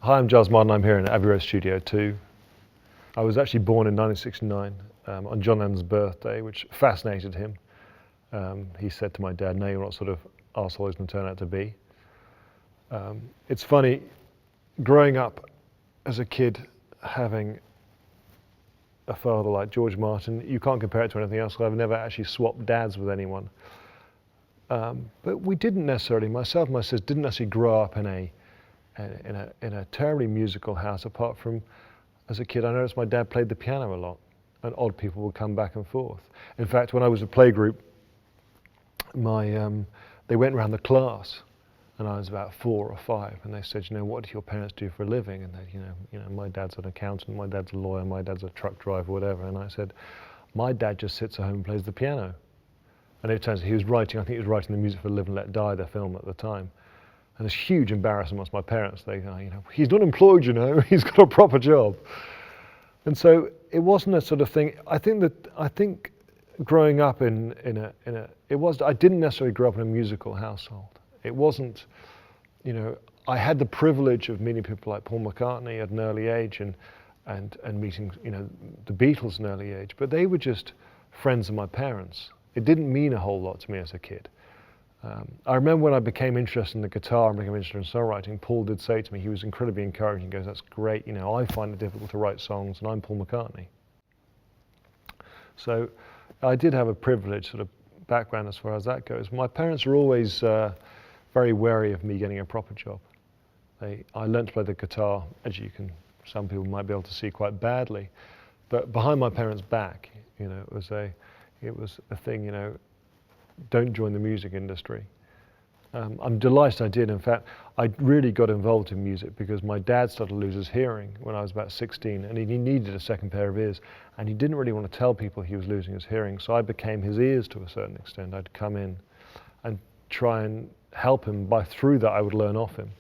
Hi, I'm Giles Martin. I'm here in Abbey Road Studio 2. I was actually born in 1969 on John Lennon's birthday, which fascinated him. He said to my dad, "No, you're not sort of arsehole he's going to turn out to be." It's funny, growing up as a kid, having a father like George Martin, you can't compare it to anything else. I've never actually swapped dads with anyone. But we didn't necessarily, myself and my sister didn't necessarily grow up in a terribly musical house, apart from, as a kid, I noticed my dad played the piano a lot, and odd people would come back and forth. In fact, when I was a playgroup, they went around the class, and I was about 4 or 5, and they said, what do your parents do for a living? And they, my dad's an accountant, my dad's a lawyer, my dad's a truck driver, whatever. And I said, my dad just sits at home and plays the piano. And it turns out he was writing, I think he was writing the music for Live and Let Die, the film at the time. And there's huge embarrassment amongst my parents. They go, he's not employed, he's got a proper job. And so it wasn't a sort of thing. I think growing up I didn't necessarily grow up in a musical household. It wasn't, I had the privilege of meeting people like Paul McCartney at an early age and meeting, the Beatles at an early age, but they were just friends of my parents. It didn't mean a whole lot to me as a kid. I remember when I became interested in the guitar and became interested in songwriting, Paul did say to me, he was incredibly encouraging. He goes, "That's great, I find it difficult to write songs, and I'm Paul McCartney." So I did have a privileged sort of background as far as that goes. My parents were always very wary of me getting a proper job. I learned to play the guitar, as some people might be able to see, quite badly. But behind my parents' back, it was a thing, don't join the music industry. I'm delighted I did. In fact, I really got involved in music because my dad started to lose his hearing when I was about 16, and he needed a second pair of ears, and he didn't really want to tell people he was losing his hearing, so I became his ears to a certain extent. I'd come in and try and help him. Through that, I would learn off him,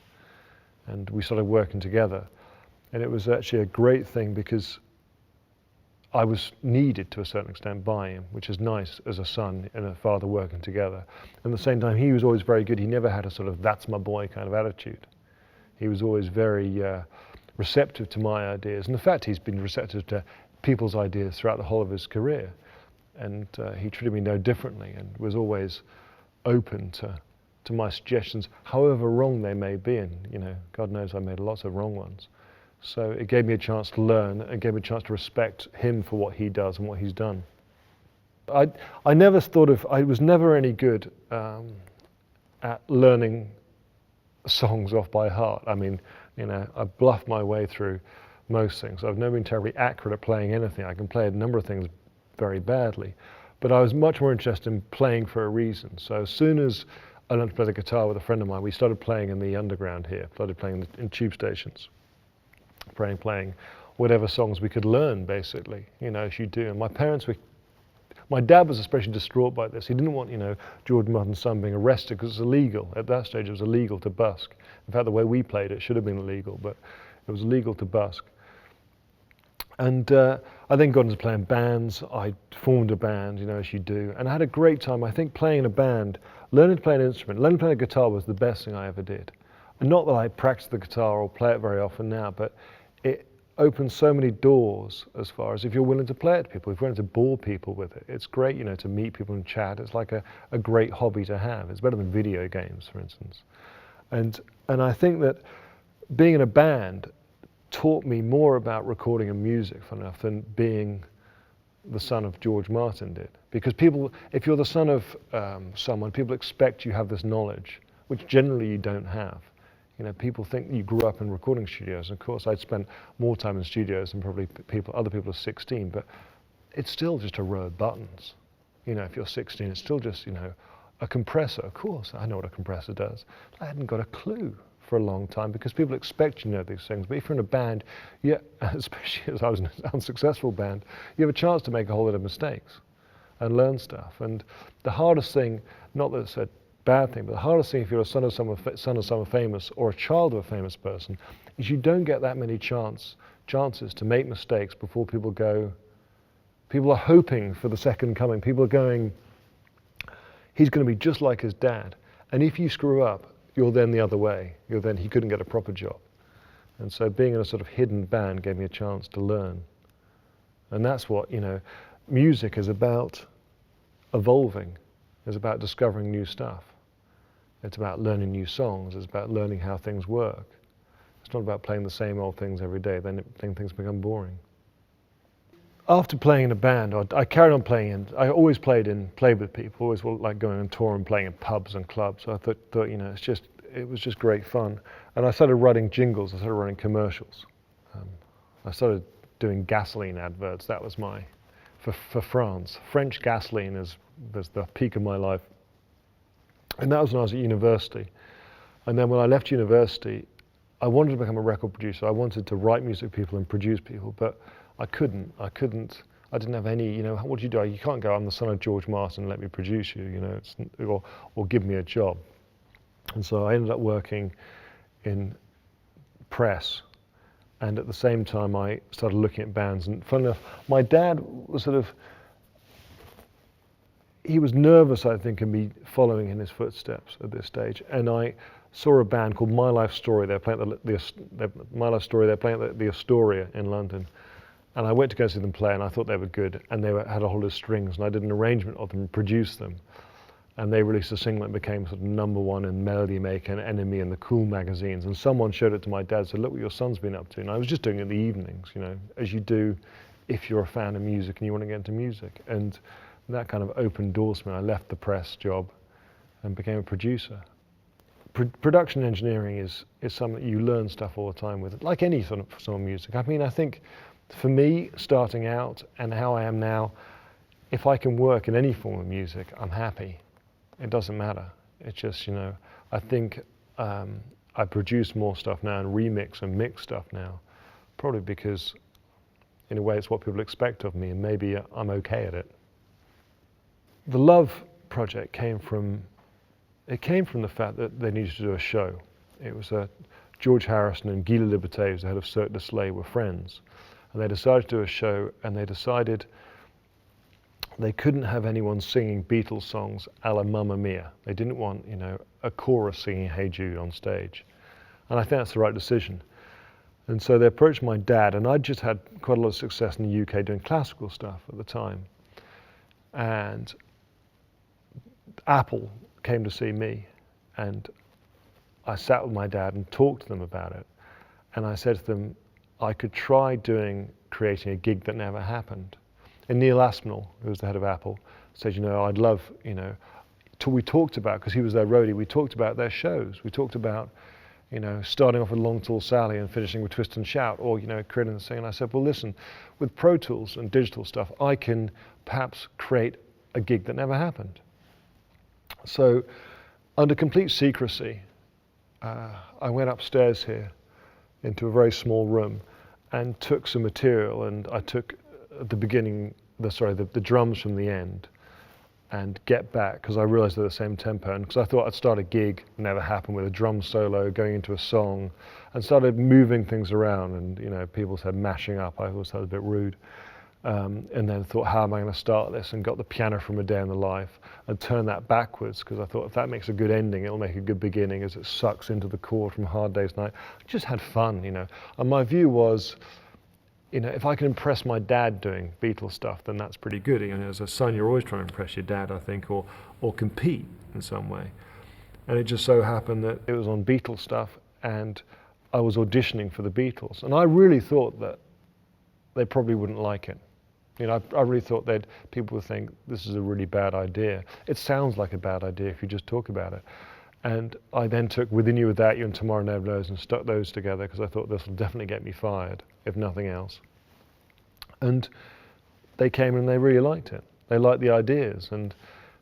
and we started working together. And it was actually a great thing because I was needed to a certain extent by him, which is nice as a son and a father working together. At the same time, he was always very good. He never had a sort of "that's my boy" kind of attitude. He was always very receptive to my ideas. And in fact, he's been receptive to people's ideas throughout the whole of his career. And he treated me no differently and was always open to my suggestions, however wrong they may be. And God knows I made lots of wrong ones. So it gave me a chance to learn, and gave me a chance to respect him for what he does and what he's done. I never I was never any good at learning songs off by heart. I mean, I bluffed my way through most things. I've never been terribly accurate at playing anything. I can play a number of things very badly, but I was much more interested in playing for a reason. So as soon as I learned to play the guitar with a friend of mine, we started playing in the underground here, started playing in tube stations. Playing whatever songs we could learn, basically, as you do. And my dad was especially distraught by this. He didn't want, George Martin's son being arrested because it's illegal. At that stage, it was illegal to busk. In fact, the way we played it should have been illegal, but it was illegal to busk. And I then got into playing bands. I formed a band, as you do, and I had a great time. I think playing in a band, learning to play an instrument, learning to play a guitar was the best thing I ever did. And not that I practice the guitar or play it very often now, but it opens so many doors as far as if you're willing to play it to people, if you're willing to bore people with it. It's great, to meet people and chat. It's like a great hobby to have. It's better than video games, for instance. And I think that being in a band taught me more about recording and music, fun enough, than being the son of George Martin did. Because if you're the son of someone, people expect you have this knowledge, which generally you don't have. People think you grew up in recording studios. Of course, I'd spent more time in studios than probably other people are 16, but it's still just a row of buttons. If you're 16, it's still just, a compressor. Of course, I know what a compressor does. I hadn't got a clue for a long time because people expect you to know these things. But if you're in a band, especially as I was in an unsuccessful band, you have a chance to make a whole lot of mistakes and learn stuff. And the hardest thing, not that it's a bad thing, but the hardest thing if you're a son of someone famous or a child of a famous person is you don't get that many chances to make mistakes before people go. People are hoping for the second coming. People are going, he's going to be just like his dad. And if you screw up, you're then the other way. He couldn't get a proper job. And so being in a sort of hidden band gave me a chance to learn. And that's what, music is about evolving. It's about discovering new stuff. It's about learning new songs. It's about learning how things work. It's not about playing the same old things every day, then things become boring. After playing in a band, I carried on playing I always played with people, always like going on tour and playing in pubs and clubs. So I thought it was just great fun. And I started writing jingles, I started writing commercials. I started doing gasoline adverts. That was for France. French gasoline was the peak of my life. And that was when I was at university. And then when I left university, I wanted to become a record producer. I wanted to write music for people and produce people, but I couldn't. I didn't have any, what do? You can't go, I'm the son of George Martin, let me produce you, or give me a job. And so I ended up working in press. And at the same time, I started looking at bands. And funny enough, my dad was he was nervous, I think, of me following in his footsteps at this stage. And I saw a band called My Life Story. They're playing My Life Story. They're playing at the Astoria in London. And I went to go see them play, and I thought they were good. And they had a whole lot of strings, and I did an arrangement of them and produced them. And they released a single that became sort of #1 in Melody Maker and Enemy and the Cool magazines. And someone showed it to my dad and said, look what your son's been up to. And I was just doing it in the evenings, as you do if you're a fan of music and you want to get into music. And that kind of opened doors for me. I left the press job and became a producer. Production engineering is something that you learn stuff all the time with, like any sort of music. I mean, I think for me, starting out and how I am now, if I can work in any form of music, I'm happy. It doesn't matter. It's just, I think I produce more stuff now and remix and mix stuff now, probably because in a way it's what people expect of me, and maybe I'm okay at it. The Love project came from the fact that they needed to do a show. It was George Harrison and Guy Liberté, who's the head of Cirque du Soleil, were friends. And they decided to do a show, and they decided they couldn't have anyone singing Beatles songs a la Mamma Mia. They didn't want, a chorus singing Hey Jude on stage. And I think that's the right decision. And so they approached my dad, and I'd just had quite a lot of success in the UK doing classical stuff at the time. And Apple came to see me, and I sat with my dad and talked to them about it. And I said to them, I could try creating a gig that never happened. And Neil Aspinall, who was the head of Apple, said, I'd love, we talked about, because he was their roadie, we talked about their shows. We talked about, starting off with Long Tall Sally and finishing with Twist and Shout, or, creating the thing. And I said, well, listen, with Pro Tools and digital stuff, I can perhaps create a gig that never happened. So, under complete secrecy, I went upstairs here into a very small room and took some material, and I took at the beginning, the drums from the end, and Get Back, because I realized they're the same tempo, and because I thought I'd start a gig, never happened, with a drum solo going into a song, and started moving things around, and people said mashing up. I always thought it was a bit rude. And then thought, how am I going to start this? And got the piano from A Day in the Life and turned that backwards, because I thought if that makes a good ending, it'll make a good beginning as it sucks into the chord from Hard Day's Night. I just had fun, And my view was, if I can impress my dad doing Beatles stuff, then that's pretty good. As a son, you're always trying to impress your dad, I think, or compete in some way. And it just so happened that it was on Beatles stuff, and I was auditioning for the Beatles. And I really thought that they probably wouldn't like it. I really thought people would think this is a really bad idea. It sounds like a bad idea if you just talk about it. And I then took Within You, Without You and Tomorrow Never Knows and stuck those together, because I thought this will definitely get me fired, if nothing else. And they came and they really liked it. They liked the ideas. And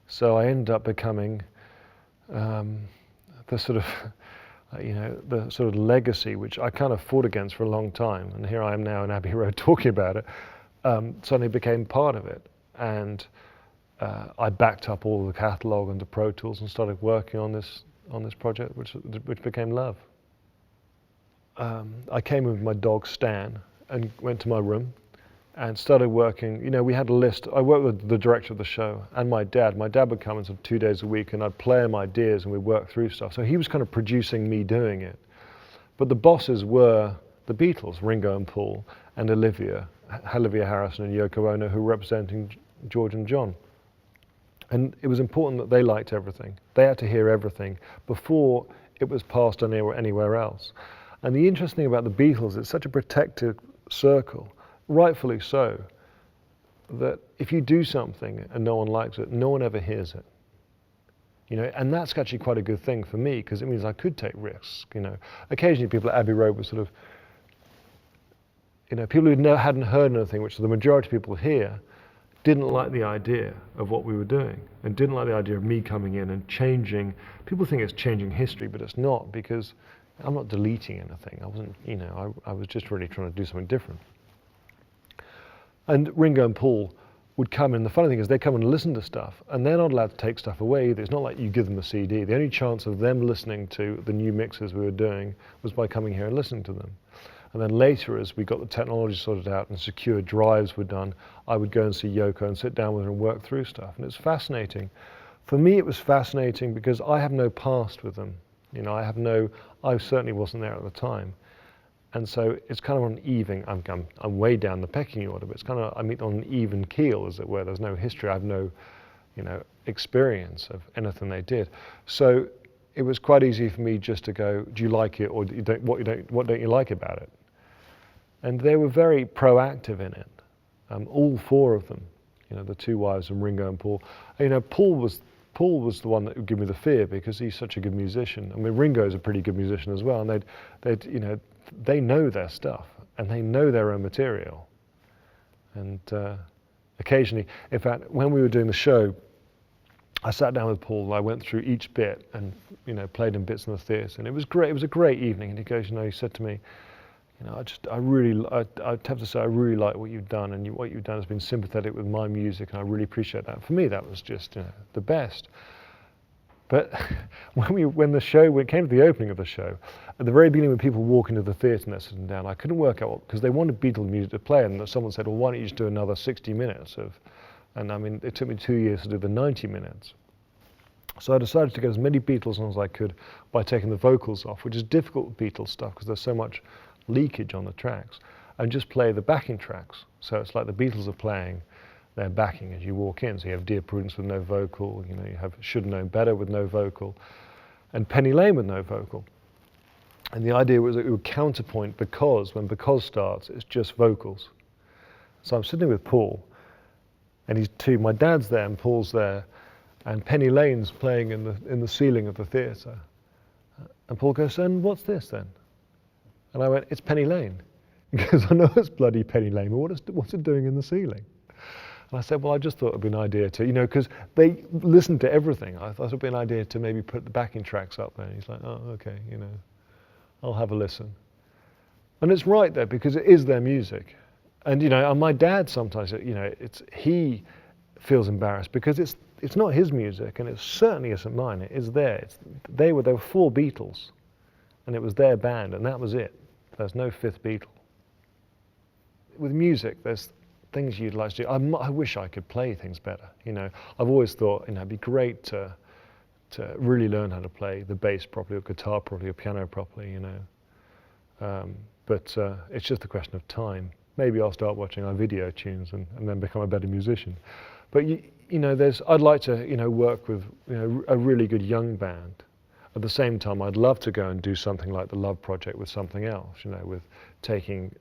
so I ended up becoming the sort of legacy which I kind of fought against for a long time. And here I am now in Abbey Road talking about it. Suddenly became part of it, and I backed up all the catalogue onto Pro Tools and started working on this project, which became Love. I came with my dog Stan and went to my room and started working. We had a list. I worked with the director of the show and my dad. My dad would come in 2 days a week, and I'd play him ideas and we'd work through stuff. So he was kind of producing me doing it. But the bosses were the Beatles, Ringo and Paul, and Olivia Harrison and Yoko Ono, who were representing George and John. And it was important that they liked everything. They had to hear everything before it was passed on anywhere else. And the interesting thing about the Beatles, it's such a protected circle, rightfully so, that if you do something and no one likes it, no one ever hears it. You know, and that's actually quite a good thing for me, because it means I could take risks. You know, occasionally people at Abbey Road were sort of, you know, people who hadn't heard anything, which the majority of people here, didn't like the idea of what we were doing, and didn't like the idea of me coming in and changing. People think it's changing history, but it's not, because I'm not deleting anything. I wasn't, you know, I was just really trying to do something different. And Ringo and Paul would come in. The funny thing is they come and listen to stuff, and they're not allowed to take stuff away either. It's not like you give them a CD. The only chance of them listening to the new mixes we were doing was by coming here and listening to them. And then later, as we got the technology sorted out and secure drives were done, I would go and see Yoko and sit down with her and work through stuff. And it's fascinating. For me, it was fascinating because I have no past with them. You know, I certainly wasn't there at the time. And so it's kind of on an even, I'm way down the pecking order, but it's kind of, I meet on an even keel, as it were. There's no history. I have no, you know, experience of anything they did. So it was quite easy for me just to go, do you like it, or what don't you like about it? And they were very proactive in it, all four of them, you know, the two wives and Ringo and Paul. You know, Paul was the one that would give me the fear, because he's such a good musician. I mean, Ringo's a pretty good musician as well, and they'd you know, they know their stuff and they know their own material. And occasionally, in fact, when we were doing the show, I sat down with Paul and I went through each bit and, you know, played in bits in the theatre, and it was great. It was a great evening. And he goes, you know, he said to me, you know, I'd have to say I really like what you've done, and what you've done has been sympathetic with my music, and I really appreciate that. For me, that was just, you know, the best. But when it came to the opening of the show, at the very beginning, when people walk into the theatre and they're sitting down, I couldn't work out because they wanted Beatles music to play, and someone said, well, why don't you just do another 60 minutes of, and I mean, it took me 2 years to do the 90 minutes. So I decided to get as many Beatles on as I could by taking the vocals off, which is difficult with Beatles stuff because there's so much leakage on the tracks, and just play the backing tracks. So it's like the Beatles are playing, they're backing as you walk in. So you have Dear Prudence with no vocal, you know, you have Should Have Known Better with no vocal, and Penny Lane with no vocal. And the idea was that it would counterpoint Because. When Because starts, it's just vocals. So I'm sitting with Paul, and my dad's there and Paul's there, and Penny Lane's playing in the ceiling of the theatre. And Paul goes, and what's this then? And I went, it's Penny Lane. Because I know it's bloody Penny Lane, but what's it doing in the ceiling? And I said, well, I just thought it'd be an idea to, you know, because they listened to everything. I thought it'd be an idea to maybe put the backing tracks up there. And he's like, oh, okay, you know, I'll have a listen. And it's right there, because it is their music. And, you know, and my dad sometimes, you know, he feels embarrassed because it's not his music, and it certainly isn't mine. It is theirs. There were 4 Beatles, and it was their band, and that was it. There's no 5th Beatle. With music, there's things you'd like to do. I wish I could play things better. You know, I've always thought, you know, it'd be great to really learn how to play the bass properly, or guitar properly, or piano properly. You know, but it's just a question of time. Maybe I'll start watching our video tunes and then become a better musician. But you know, I'd like to, you know, work with, you know, a really good young band. At the same time, I'd love to go and do something like the Love Project with something else, you know, with taking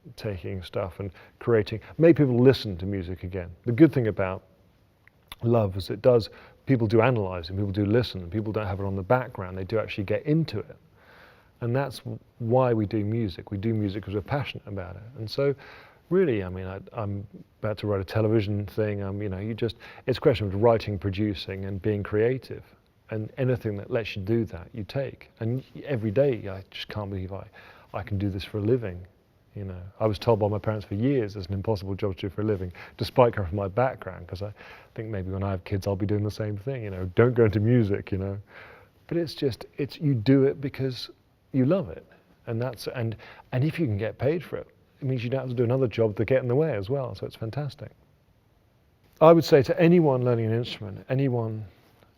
stuff and creating, make people listen to music again. The good thing about Love is people do analyze it, people do listen, and people don't have it on the background, they do actually get into it. And that's why we do music. We do music because we're passionate about it. And so, really, I mean, I'm about to write a television thing, you know, it's a question of writing, producing, and being creative. And anything that lets you do that, you take. And every day, I just can't believe I can do this for a living. You know, I was told by my parents for years it's an impossible job to do for a living, despite coming from my background, because I think maybe when I have kids, I'll be doing the same thing. You know, don't go into music. You know, but you do it because you love it, and if you can get paid for it, it means you don't have to do another job to get in the way as well. So it's fantastic. I would say to anyone learning an instrument, anyone,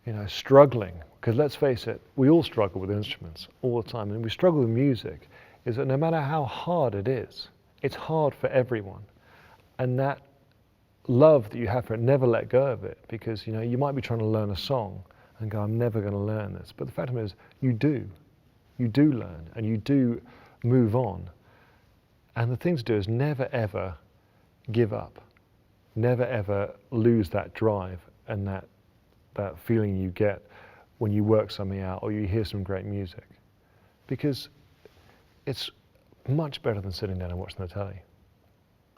you know, struggling, because let's face it, we all struggle with instruments all the time, and we struggle with music. is that no matter how hard it is, it's hard for everyone. And that love that you have for it, never let go of it, because you might be trying to learn a song and go, I'm never going to learn this. But the fact of it is, you do learn, and you do move on. And the thing to do is never ever give up, never ever lose that drive and that feeling you get when you work something out or you hear some great music, because it's much better than sitting down and watching the telly.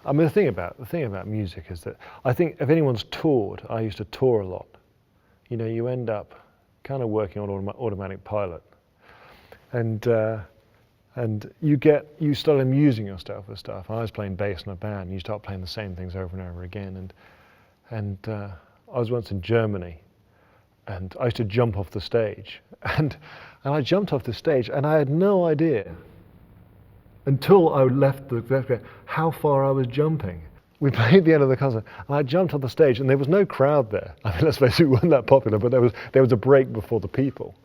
I mean, the thing about music is that I think if anyone's toured, I used to tour a lot. You end up kind of working on automatic pilot, and you start amusing yourself with stuff. I was playing bass in a band, and you start playing the same things over and over again. And I was once in Germany, and I used to jump off the stage, and I jumped off the stage, and I had no idea until I left the how far I was jumping. We played the end of the concert, and I jumped on the stage, and there was no crowd there. I mean, let's face it, we weren't that popular, but there was a break before the people.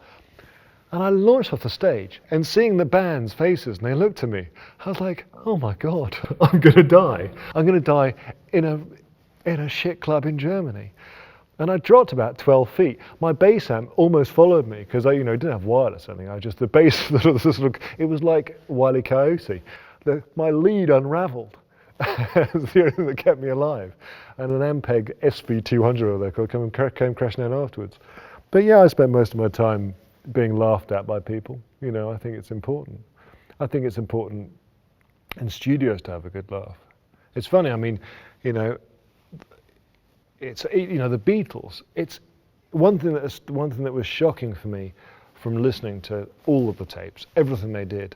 And I launched off the stage, and seeing the band's faces, and they looked at me, I was like, oh my God, I'm gonna die. I'm gonna die in a shit club in Germany. And I dropped about 12 feet. My bass amp almost followed me, because I didn't have wireless or anything. The bass, it was like Wile E. Coyote. My lead unraveled. It was the only thing that kept me alive. And an Ampeg SV200 or they called came crashing down afterwards. But yeah, I spent most of my time being laughed at by people. I think it's important. I think it's important in studios to have a good laugh. It's funny, I mean, it's the Beatles. It's one thing that was shocking for me from listening to all of the tapes, everything they did,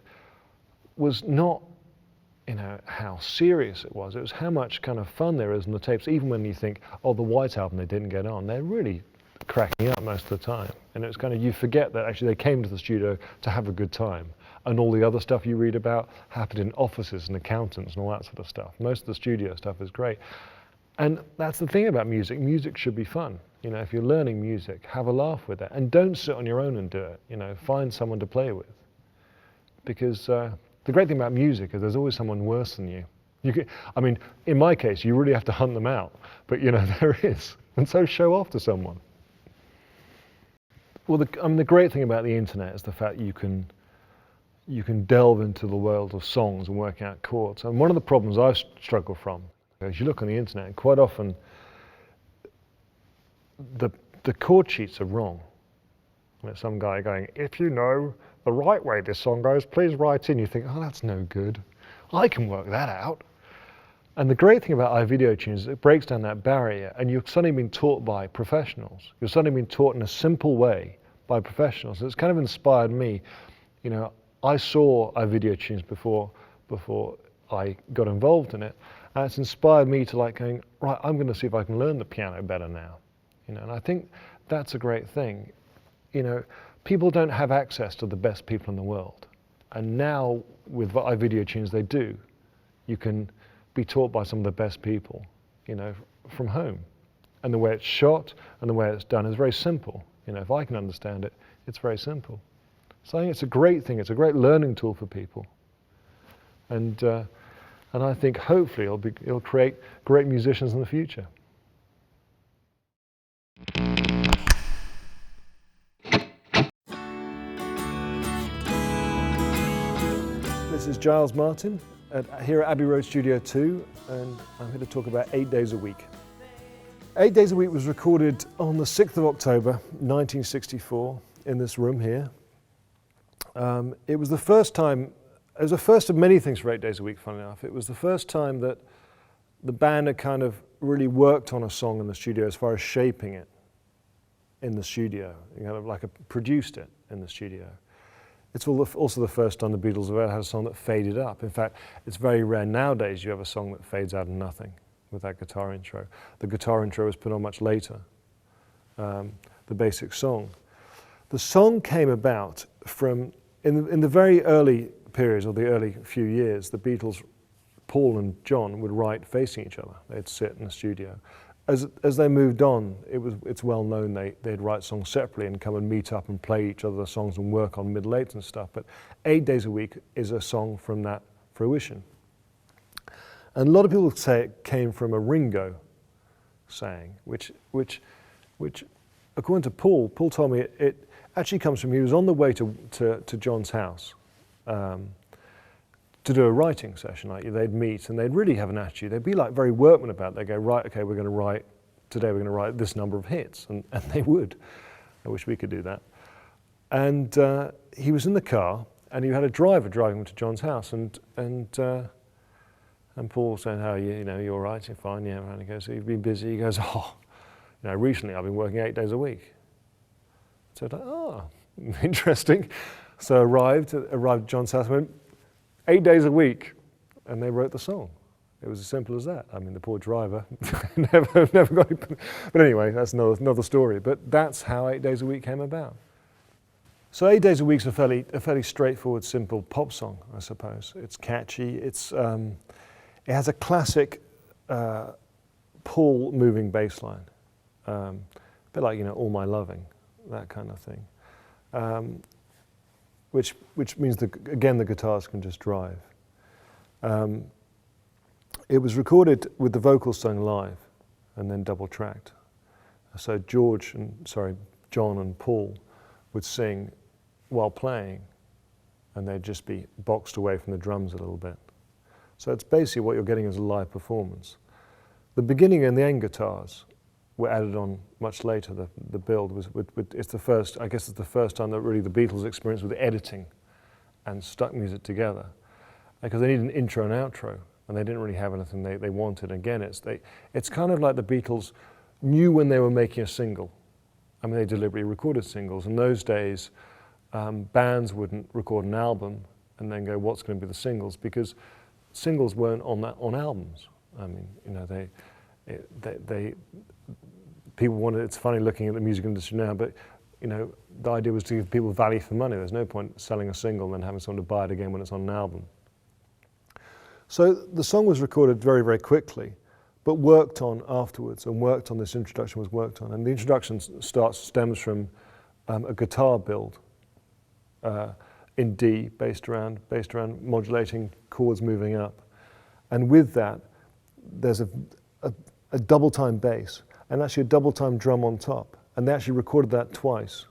was not how serious it was. It was how much kind of fun there is in the tapes. Even when you think, oh, the White Album they didn't get on, they're really cracking up most of the time. And it's kind of, you forget that actually they came to the studio to have a good time, and all the other stuff you read about happened in offices and accountants and all that sort of stuff. Most of the studio stuff is great. And that's the thing about music. Music should be fun. If you're learning music, have a laugh with it, and don't sit on your own and do it. Find someone to play with, because the great thing about music is there's always someone worse than you. I mean, in my case, you really have to hunt them out, but there is, and so show off to someone. Well, the great thing about the internet is the fact you can delve into the world of songs and work out chords. And one of the problems I struggle from is you look on the internet, and quite often the chord sheets are wrong. There's some guy going, if you know the right way this song goes, please write in. You think, oh, that's no good. I can work that out. And the great thing about iVideo tunes is it breaks down that barrier, and you're suddenly being taught by professionals. You're suddenly being taught in a simple way by professionals. It's kind of inspired me. I saw iVideo tunes before I got involved in it, and it's inspired me to going, right, I'm going to see if I can learn the piano better now. And I think that's a great thing. People don't have access to the best people in the world, and now with iVideo tunes they do. You can be taught by some of the best people, from home, and the way it's shot and the way it's done is very simple. If I can understand it, it's very simple. So I think it's a great thing. It's a great learning tool for people, and I think hopefully it'll create great musicians in the future. This is Giles Martin here at Abbey Road Studio 2, and I'm here to talk about 8 Days a Week. 8 Days a Week was recorded on the 6th of October, 1964, in this room here. It was the first time, it was the first of many things for 8 Days a Week, funnily enough. It was the first time that the band had kind of really worked on a song in the studio as far as shaping it in the studio, produced it in the studio. It's also the first time the Beatles have ever had a song that faded up. In fact, it's very rare nowadays you have a song that fades out of nothing with that guitar intro. The guitar intro was put on much later, the basic song. The song came about from, in the very early periods, or the early few years, the Beatles, Paul and John, would write facing each other. They'd sit in the studio, as they moved on, it's well known they'd write songs separately and come and meet up and play each other's songs and work on middle eights and stuff. But 8 Days a Week is a song from that fruition. And a lot of people say it came from a Ringo saying, which according to Paul told me it actually comes from, he was on the way to John's house to do a writing session. Like they'd meet and they'd really have an attitude. They'd be like very workman about it. They'd go, right, okay, we're going to write, today we're going to write this number of hits. And they would. I wish we could do that. And he was in the car and he had a driver driving him to John's house. And Paul was saying, how are you? You know, you're all right? You're fine? Yeah. And he goes, so you've been busy? He goes, oh, you know, recently I've been working 8 days a week. So I was like, oh, interesting. So arrived at John's house, went 8 days a week, and they wrote the song. It was as simple as that. I mean, the poor driver never got it. But anyway, that's another story. But that's how 8 Days a Week came about. So 8 Days a Week's a fairly straightforward, simple pop song, I suppose. It's catchy. It has a classic Paul moving bass line, a bit like, you know, All My Loving, that kind of thing. Which means that, again, the guitars can just drive. It was recorded with the vocals sung live and then double tracked. So John and Paul would sing while playing, and they'd just be boxed away from the drums a little bit. So it's basically what you're getting as a live performance. The beginning and the end guitars were added on much later. The build was it's the first, I guess it's the first time that really the Beatles experienced with editing and stuck music together, because they needed an intro and outro, and they didn't really have anything they wanted. Again, it's kind of like the Beatles knew when they were making a single. I mean, they deliberately recorded singles. In those days, bands wouldn't record an album and then go, what's going to be the singles? Because singles weren't on albums. I mean, you know, people wanted, it's funny looking at the music industry now, but you know, the idea was to give people value for money. There's no point selling a single and then having someone to buy it again when it's on an album. So the song was recorded very, very quickly, but worked on afterwards, and worked on, this introduction was worked on. And the introduction stems from a guitar build in D, based around modulating chords moving up. And with that, there's a double time bass, and actually a double time drum on top. And they actually recorded that twice.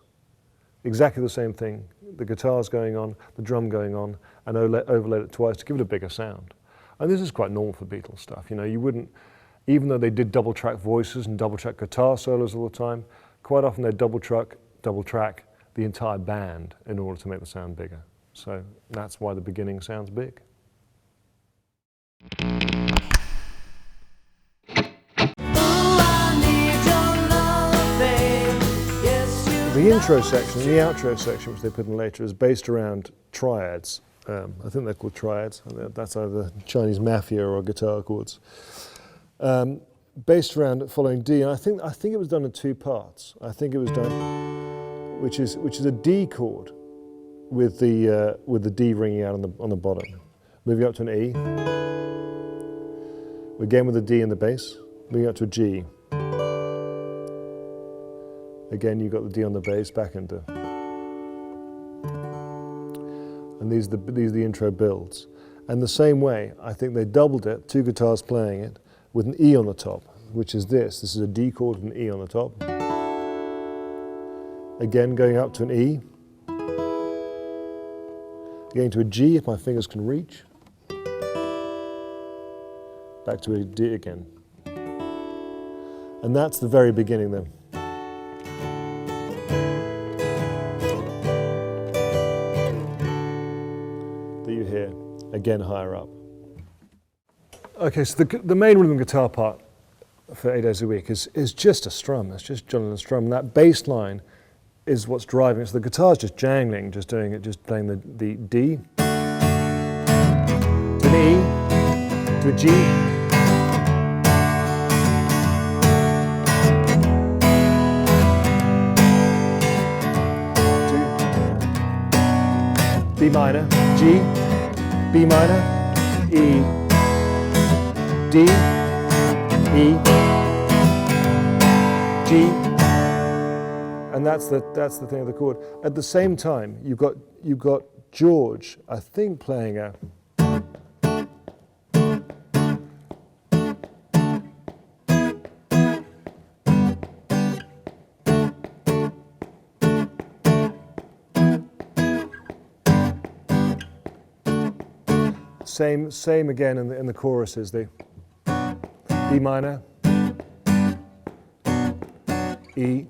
Exactly the same thing. The guitar's going on, the drum going on, and overlaid it twice to give it a bigger sound. And this is quite normal for Beatles stuff. You know, you wouldn't, even though they did double track voices and double track guitar solos all the time, quite often they'd double track the entire band in order to make the sound bigger. So that's why the beginning sounds big. The intro section and the outro section, which they put in later, is based around triads. I think they're called triads. That's either Chinese mafia or guitar chords. Based around following D, and I think it was done in 2 parts. I think it was done, which is a D chord with the D ringing out on the bottom, moving up to an E. Again with the D in the bass, moving up to a G. Again, you've got the D on the bass, back into. And these are the intro builds. And the same way, I think they doubled it, 2 guitars playing it, with an E on the top, which is this. This is a D chord with an E on the top. Again, going up to an E. Going to a G if my fingers can reach. Back to a D again. And that's the very beginning then. That you hear, again higher up. Okay, so the main rhythm guitar part for 8 Days a Week is just a strum. It's just John and strum. And that bass line is what's driving it. So the guitar's just jangling, just playing the D, to an E, to a G, to B minor, G, B minor, E, D, E, G, and that's the thing of the chord. At the same time, you've got George, I think, playing a same again in the choruses. The B minor, E,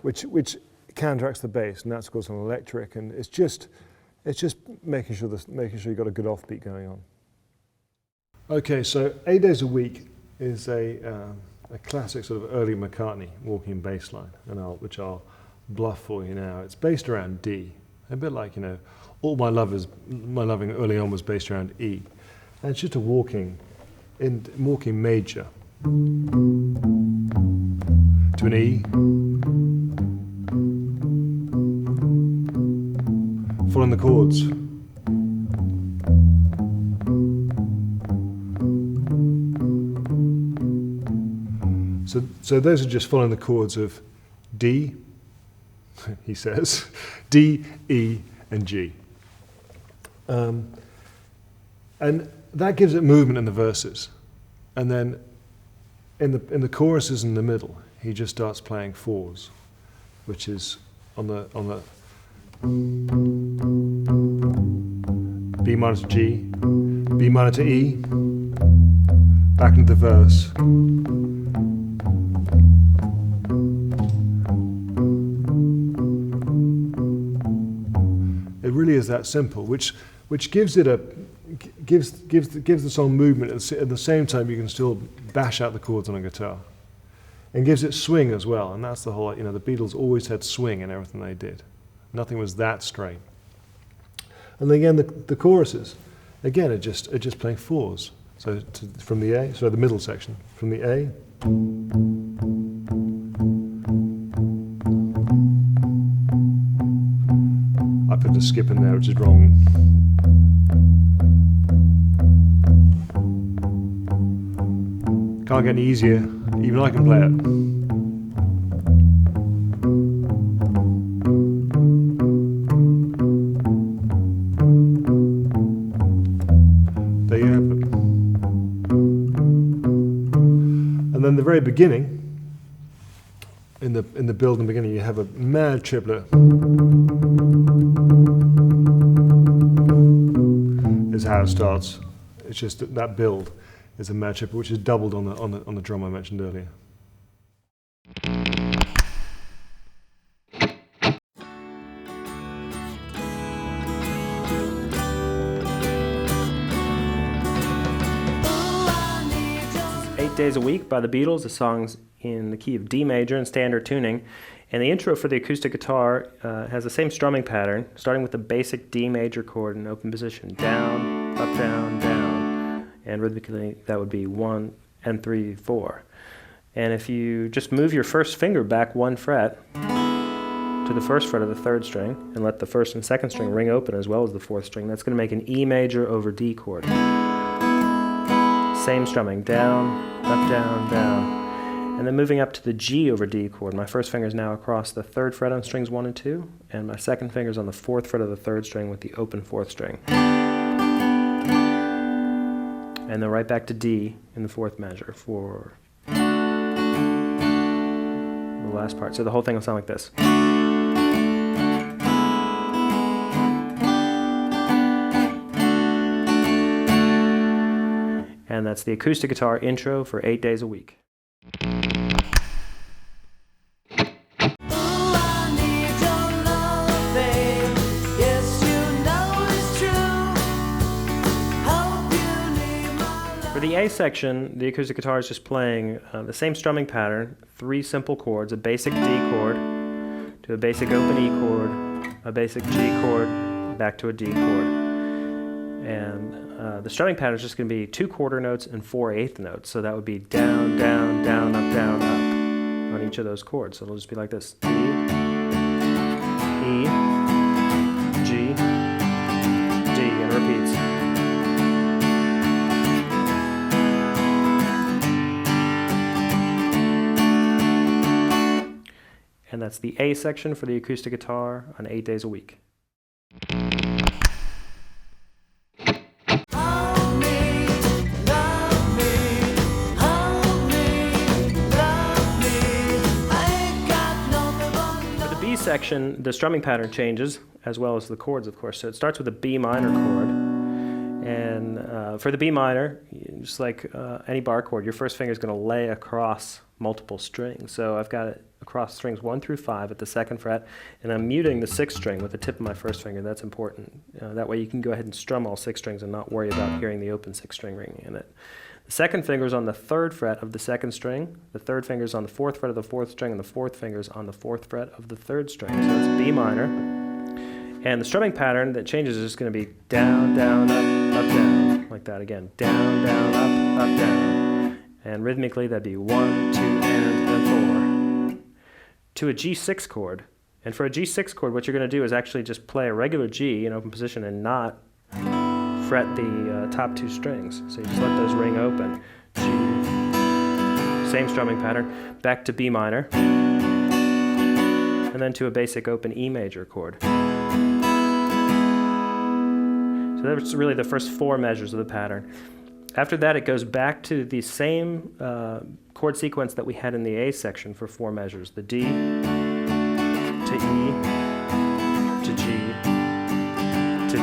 which counteracts the bass, and that's of course an electric, and it's just making sure you've got a good offbeat going on. Okay, so 8 Days a Week is a classic sort of early McCartney walking bass line, which I'll bluff for you now. It's based around D, a bit like, you know, All My Loving early on was based around E, and it's just a walking major to an E, following the chords. So those are just following the chords of D, he says, D, E, and G. And that gives it movement in the verses. And then in the choruses in the middle, he just starts playing fours, which is on the B minor to G, B minor to E, back into the verse. It really is that simple, which gives the song movement, at the same time you can still bash out the chords on a guitar, and gives it swing as well. And that's the whole, you know, the Beatles always had swing in everything they did. Nothing was that straight. And then again, the choruses, again, are just playing fours. So from the A, so the middle section, from the A, I put a skip in there, which is wrong. Can't get any easier, even I can play it. There you have it. And then the very beginning, in the build in the beginning, you have a mad triplet. Is how it starts. It's just that build is a mad triplet, which is doubled on the drum I mentioned earlier. Days a Week by the Beatles. The song's in the key of D major in standard tuning, and the intro for the acoustic guitar has the same strumming pattern, starting with the basic D major chord in open position, down, up, down, down, and rhythmically that would be 1 and 3, 4. And if you just move your first finger back 1 fret to the first fret of the 3rd string, and let the 1st and 2nd string ring open as well as the 4th string, that's going to make an E major over D chord. Same strumming, down, up, down, down. And then moving up to the G over D chord. My first finger is now across the 3rd fret on strings 1 and 2, and my 2nd finger is on the 4th fret of the 3rd string with the open 4th string. And then right back to D in the 4th measure for the last part. So the whole thing will sound like this. And that's the acoustic guitar intro for 8 Days a Week. For the A section, the acoustic guitar is just playing the same strumming pattern, 3 simple chords, a basic D chord, to a basic open E chord, a basic G chord, back to a D chord. And the strumming pattern is just going to be 2 quarter notes and 4 eighth notes. So that would be down, down, down, up on each of those chords. So it'll just be like this. E, E, G, D, and it repeats. and that's the A section for the acoustic guitar on 8 days a week. Section, the strumming pattern changes, as well as the chords, of course. So it starts with a B minor chord, and for the B minor, just like any bar chord, your first finger is going to lay across multiple strings. So I've got it across strings 1 through 5 at the 2nd fret, and I'm muting the 6th string with the tip of my first finger. That's important. That way you can go ahead and strum all 6 strings and not worry about hearing the open 6th string ringing in it. The 2nd finger is on the 3rd fret of the 2nd string, the 3rd finger is on the 4th fret of the 4th string, and the 4th finger is on the 4th fret of the 3rd string. So it's B minor. And the strumming pattern that changes is just going to be down, down, up, down, like that again. Down, down, up, down. And rhythmically that'd be 1, 2, and 4. To a G6 chord. And for a G6 chord, what you're going to do is actually just play a regular G in open position and not fret the top 2 strings. So you just let those ring open. G, same strumming pattern, back to B minor, and then to a basic open E major chord. So that's really the first 4 measures of the pattern. After that, it goes back to the same chord sequence that we had in the A section for 4 measures. The D to E to G to D.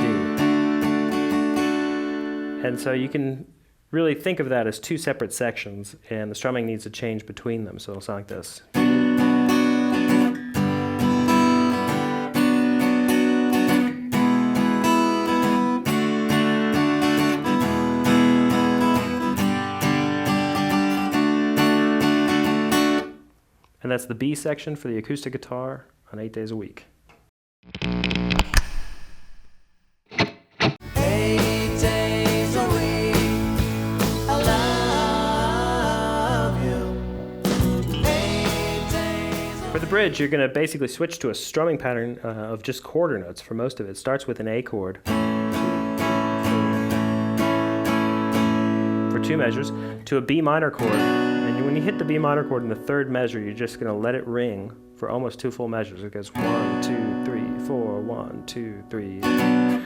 And so you can really think of that as 2 separate sections, and the strumming needs to change between them. So it'll sound like this. And that's the B section for the acoustic guitar on 8 days a week. For the bridge, you're going to basically switch to a strumming pattern of just quarter notes for most of it. It starts with an A chord for 2 measures to a B minor chord. And when you hit the B minor chord in the 3rd measure, you're just going to let it ring for almost 2 full measures. It goes 1, 2, 3, 4, 1, 2, 3.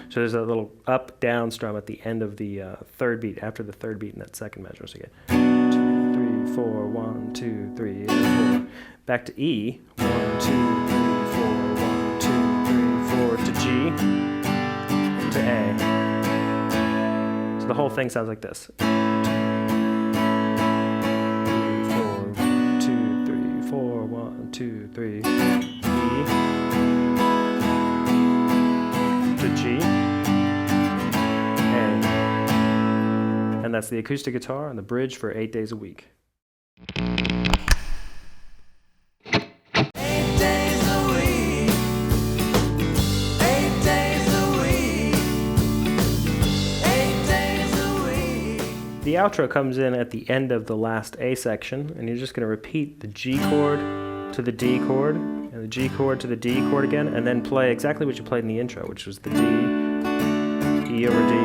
So there's a little up, down strum at the end of the 3rd beat, after the 3rd beat in that 2nd measure. So you get 2, 3, 4, 1, 2, 3, and 4. Back to E, 1, 2, 3, 4, 1, 2, 3, 4, to G, to A. So the whole thing sounds like this. 2, 3, 4, 1, 2, 3, E, to G, A. And that's the acoustic guitar and the bridge for 8 days a week. The outro comes in at the end of the last A section, and you're just going to repeat the G chord to the D chord, and the G chord to the D chord again, and then play exactly what you played in the intro, which was the D, E over D,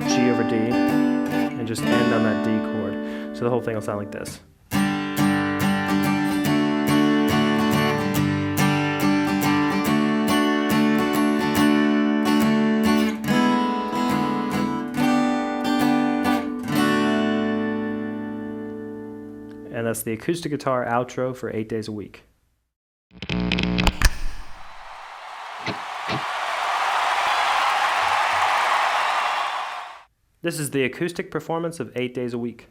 G over D, and just end on that D chord. So the whole thing will sound like this. And that's the acoustic guitar outro for 8 days a week. This is the acoustic performance of 8 days a week.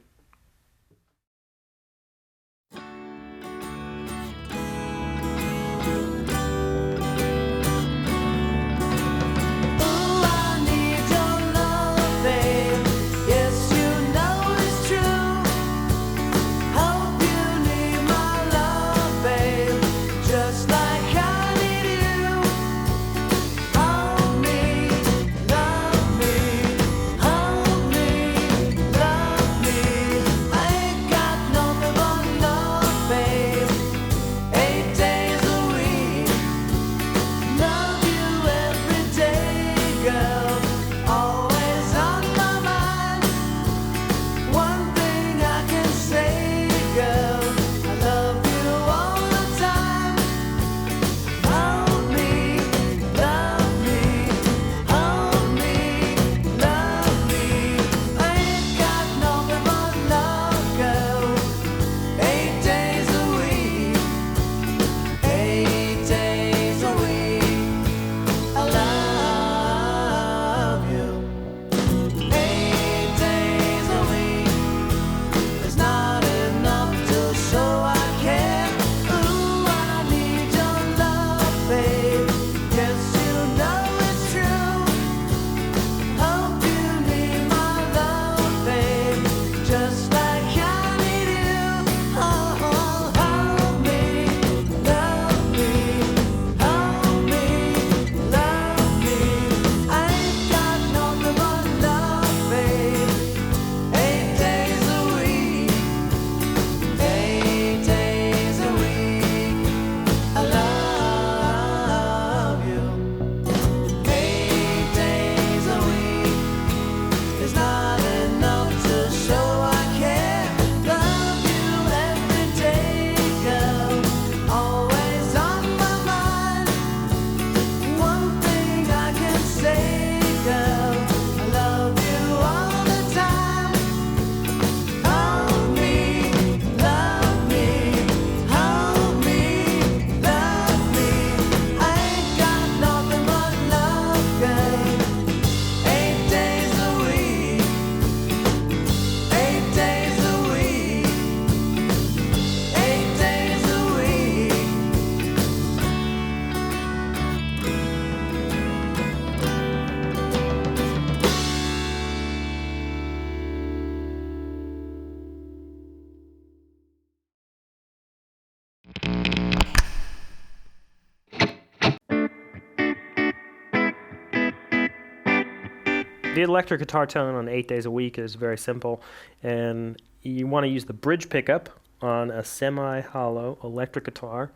The electric guitar tone on 8 Days a Week is very simple, and you want to use the bridge pickup on a semi-hollow electric guitar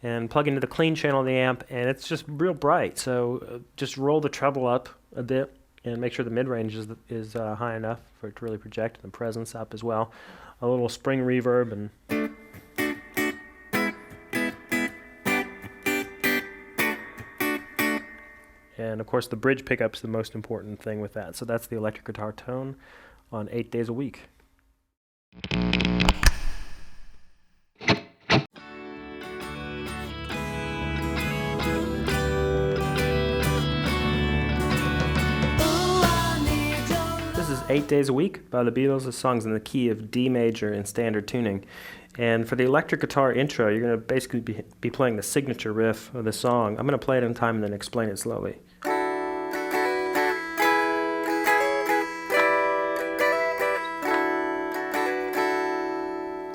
and plug into the clean channel of the amp, and it's just real bright. So just roll the treble up a bit and make sure the mid-range is high enough for it to really project, and the presence up as well. A little spring reverb, and of course the bridge pickup's the most important thing with that. So that's the electric guitar tone on 8 Days a Week. This is 8 Days a Week by the Beatles. The song's in the key of D major in standard tuning. And for the electric guitar intro, you're going to basically be playing the signature riff of the song. I'm going to play it in time and then explain it slowly.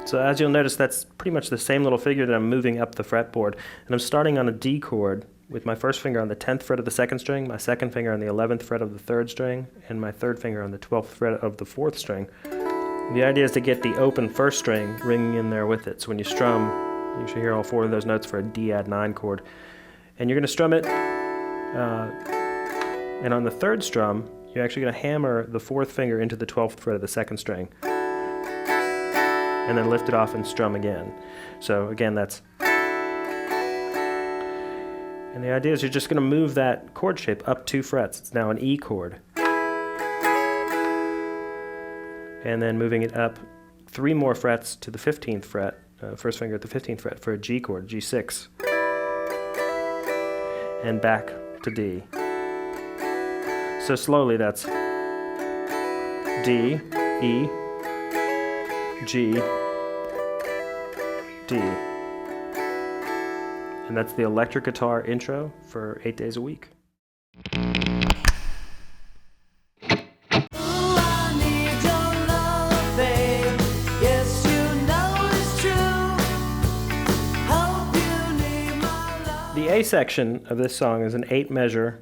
So as you'll notice, that's pretty much the same little figure that I'm moving up the fretboard. And I'm starting on a D chord with my first finger on the 10th fret of the second string, my second finger on the 11th fret of the third string, and my third finger on the 12th fret of the fourth string. The idea is to get the open first string ringing in there with it. So when you strum, you should hear all four of those notes for a D add 9 chord. And you're going to strum it, and on the third strum, you're actually going to hammer the fourth finger into the 12th fret of the second string, and then lift it off and strum again. So again, that's... And the idea is you're just going to move that chord shape up 2 frets. It's now an E chord. And then moving it up 3 more frets to the 15th fret, first finger at the 15th fret for a G chord, G6. And back to D. So slowly that's D, E, G, D. And that's the electric guitar intro for 8 Days a Week. The A section of this song is an 8-measure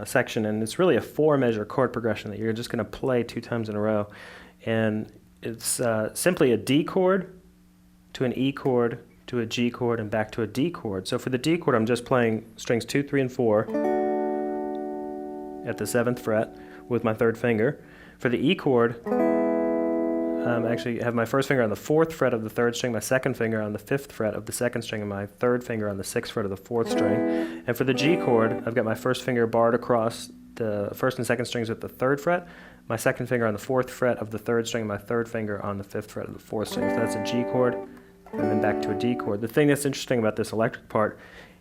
section, and it's really a 4-measure chord progression that you're just going to play 2 times in a row. And it's simply a D chord to an E chord to a G chord and back to a D chord. So for the D chord, I'm just playing strings 2, 3, and 4 at the 7th fret with my third finger. For the E chord, actually have my first finger on the 4th fret of the third string, my second finger on the 5th fret of the second string, and my third finger on the 6th fret of the fourth string. And for the G chord, I've got my first finger barred across the first and second strings at the 3rd fret, my second finger on the 4th fret of the 3rd string, and my third finger on the 5th fret of the 4th string. So that's a G chord, and then back to a D chord. The thing that's interesting about this electric part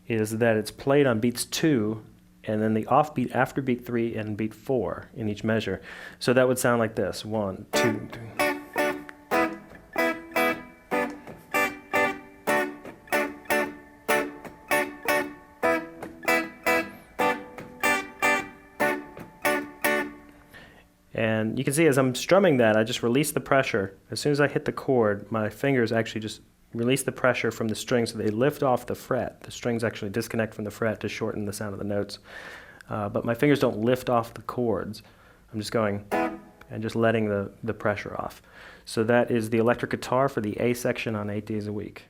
is that it's played on beats 2, and then the offbeat after beat 3 and beat 4 in each measure. So that would sound like this: 1, 2, 3. And you can see as I'm strumming that, I just release the pressure. As soon as I hit the chord, my fingers actually just release the pressure from the strings so they lift off the fret. The strings actually disconnect from the fret to shorten the sound of the notes. But my fingers don't lift off the chords. I'm just going and just letting the pressure off. So that is the electric guitar for the A section on 8 Days a Week.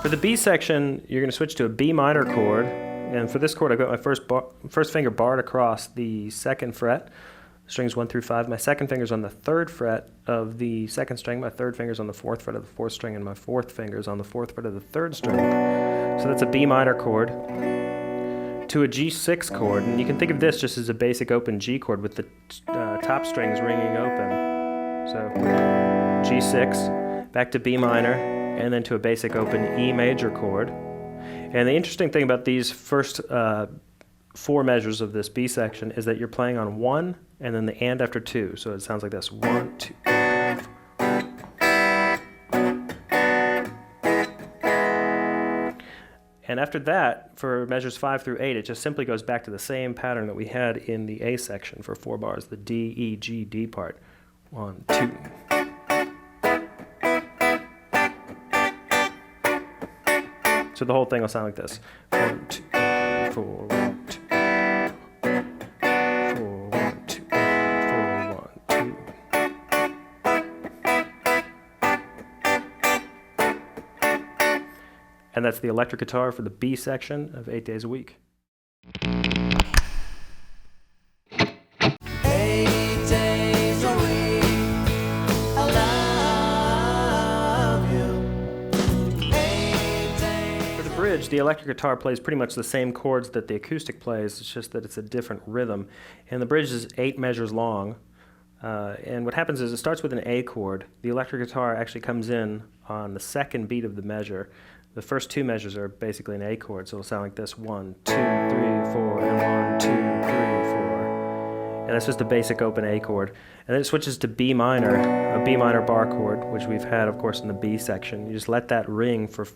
For the B section, you're going to switch to a B minor chord, and for this chord I've got my first finger barred across the 2nd fret, strings 1 through 5. My second finger's on the 3rd fret of the 2nd string, my third finger's on the 4th fret of the 4th string, and my 4th finger's on the 4th fret of the 3rd string. So that's a B minor chord to a G6 chord, and you can think of this just as a basic open G chord with the top strings ringing open. So G6, back to B minor, and then to a basic open E major chord. And the interesting thing about these first 4 measures of this B section is that you're playing on 1 and then the and after 2. So it sounds like this: 1, 2, 3. And after that, for measures 5 through 8, it just simply goes back to the same pattern that we had in the A section for 4 bars, the D, E, G, D part. 1, 2. So the whole thing will sound like this. 1, 2, 3, 4, 1, 2, 4, 1, 2, 4, 1, 2. And that's the electric guitar for the B section of 8 Days a Week. 8 days a week, I love you. 8 days. For the bridge, the electric guitar plays pretty much the same chords that the acoustic plays, it's just that it's a different rhythm. And the bridge is 8 measures long. And what happens is it starts with an A chord. The electric guitar actually comes in on the second beat of the measure. The first 2 measures are basically an A chord, so it'll sound like this: 1, 2, 3, 4, and 1, 2, 3, 4. And that's just a basic open A chord. And then it switches to B minor, a B minor bar chord, which we've had, of course, in the B section. You just let that ring for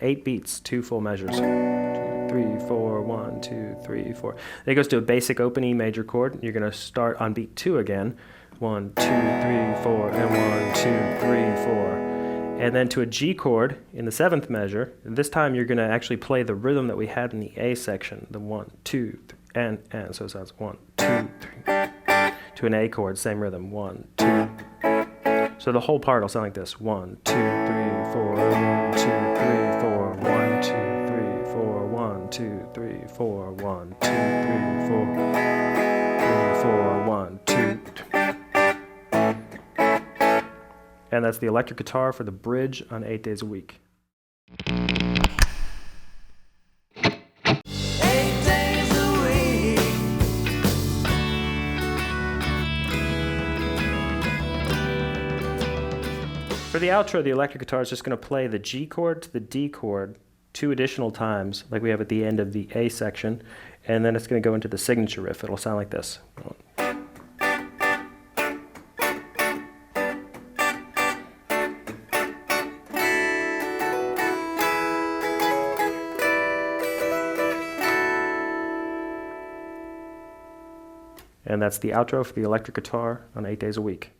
8 beats, 2 full measures. 2, 3, 4, 1, 2, 3, 4. Then it goes to a basic open E major chord. You're going to start on beat 2 again. 1, 2, 3, 4, and 1, 2, 3, 4. And then to a G chord in the 7th measure. And this time you're going to actually play the rhythm that we had in the A section, the 1, 2, 3, and. So it sounds 1, 2, 3. To an A chord, same rhythm, 1, 2. So the whole part will sound like this: 1, 2, 3, 4, 1, 2, 3, 4, 1, 2, 3, 4, 1, 2, 3, 4, 1, 2, 3, 4, 3, 4, 1, 2. And that's the electric guitar for the bridge on 8 Days a Week. 8 days a week. For the outro, the electric guitar is just going to play the G chord to the D chord 2 additional times, like we have at the end of the A section, and then it's going to go into the signature riff. It'll sound like this. And that's the outro for the electric guitar on 8 Days a Week.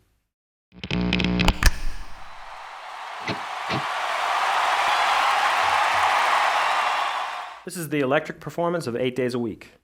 This is the electric performance of 8 Days a Week.